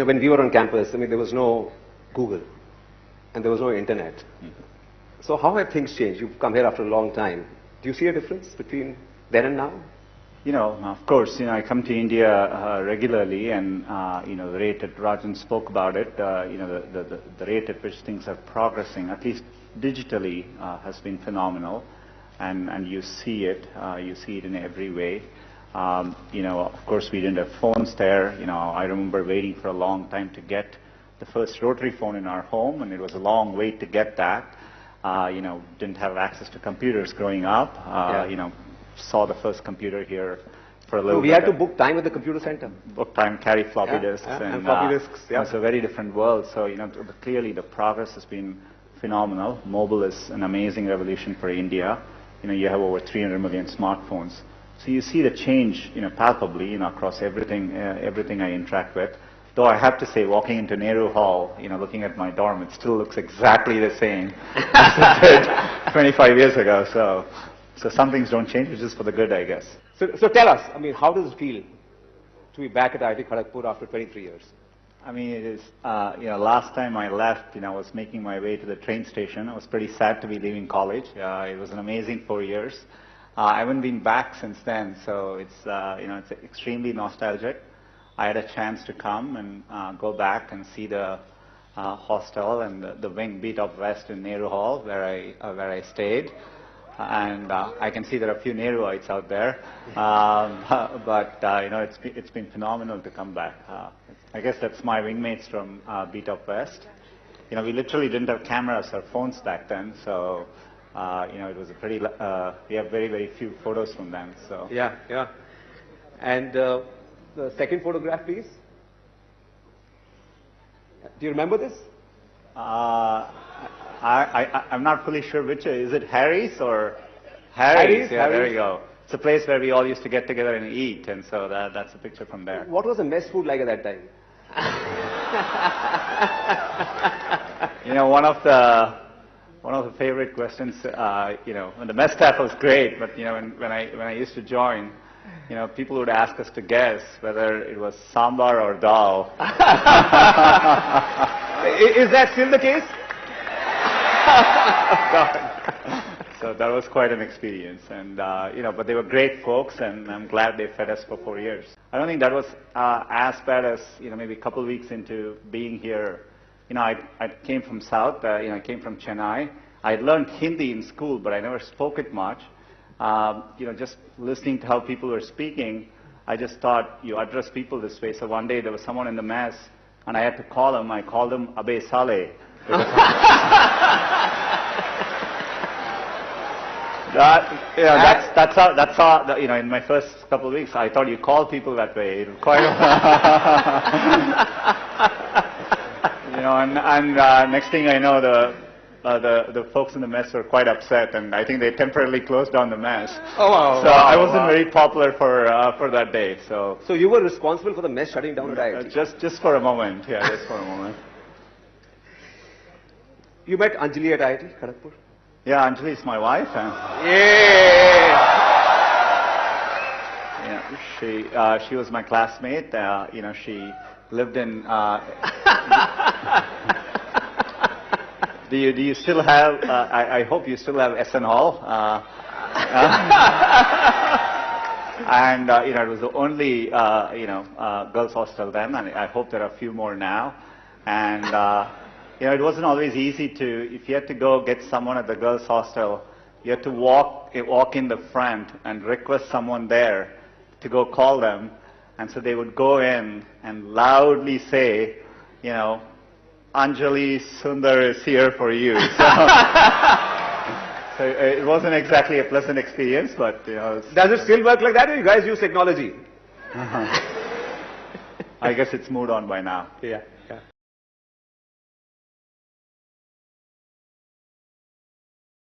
when we were on campus, I mean, there was no Google and there was no internet. So how have things changed? You've come here after a long time. Do you see a difference between then and now? Of course, I come to India regularly, and the rate that Rajan spoke about it, the rate at which things are progressing, at least digitally, has been phenomenal, and you see it in every way. Of course, we didn't have phones there. I remember waiting for a long time to get the first rotary phone in our home, and it was a long wait to get that. Didn't have access to computers growing up. Saw the first computer here for a little bit. We had to book time at the computer center. Book time, carry floppy disks. And floppy disks, It's a very different world. So, clearly the progress has been phenomenal. Mobile is an amazing revolution for India. You have over 300 million smartphones. So you see the change, palpably, across everything I interact with. Though I have to say, walking into Nehru Hall, looking at my dorm, it still looks exactly the same as it did 25 years ago. So some things don't change, which is for the good, I guess. So tell us, how does it feel to be back at IIT Kharagpur after 23 years? It is, last time I left, I was making my way to the train station. I was pretty sad to be leaving college. It was an amazing 4 years. I haven't been back since then, so it's extremely nostalgic. I had a chance to come and go back and see the hostel and the wing beat up west in Nehru Hall, where I stayed. And I can see there are a few Nehruites out there, but it's been phenomenal to come back. I guess that's my wingmates from Beat Up West. We literally didn't have cameras or phones back then, so it was a pretty. We have very, very few photos from them. So yeah. And the second photograph, please. Do you remember this? I'm not fully sure which is it. Harry's or Harry's? Yeah, there you go. It's a place where we all used to get together and eat, and so that's a picture from there. What was the mess food like at that time? One of the favorite questions. When the mess staff was great, but when I used to join, people would ask us to guess whether it was sambar or dal. Is that still the case? So that was quite an experience, and but they were great folks, and I'm glad they fed us for 4 years. I don't think that was as bad as maybe a couple of weeks into being here. I came from South. I came from Chennai. I had learned Hindi in school, but I never spoke it much. Just listening to how people were speaking, I just thought you address people this way. So one day there was someone in the mess, and I had to call him. I called him Abe Saleh. That's how in my first couple of weeks I thought you call people that way. Quite and next thing I know, the folks in the mess were quite upset, and I think they temporarily closed down the mess. Oh wow! So I wasn't very popular for that day. So you were responsible for the mess shutting down, right? Just for a moment, yeah, just for a moment. You met Anjali at IIT Kharagpur? Yeah, Anjali is my wife. She was my classmate. She lived in. Do you still have? I hope you still have SN Hall. And it was the only girls' hostel then, and I hope there are a few more now. And it wasn't always easy if you had to go get someone at the girls' hostel, you had to walk in the front and request someone there to go call them. And so they would go in and loudly say, Anjali Sundar is here for you. So it wasn't exactly a pleasant experience, but Does it still work like that, or you guys use technology? I guess it's moved on by now. Yeah.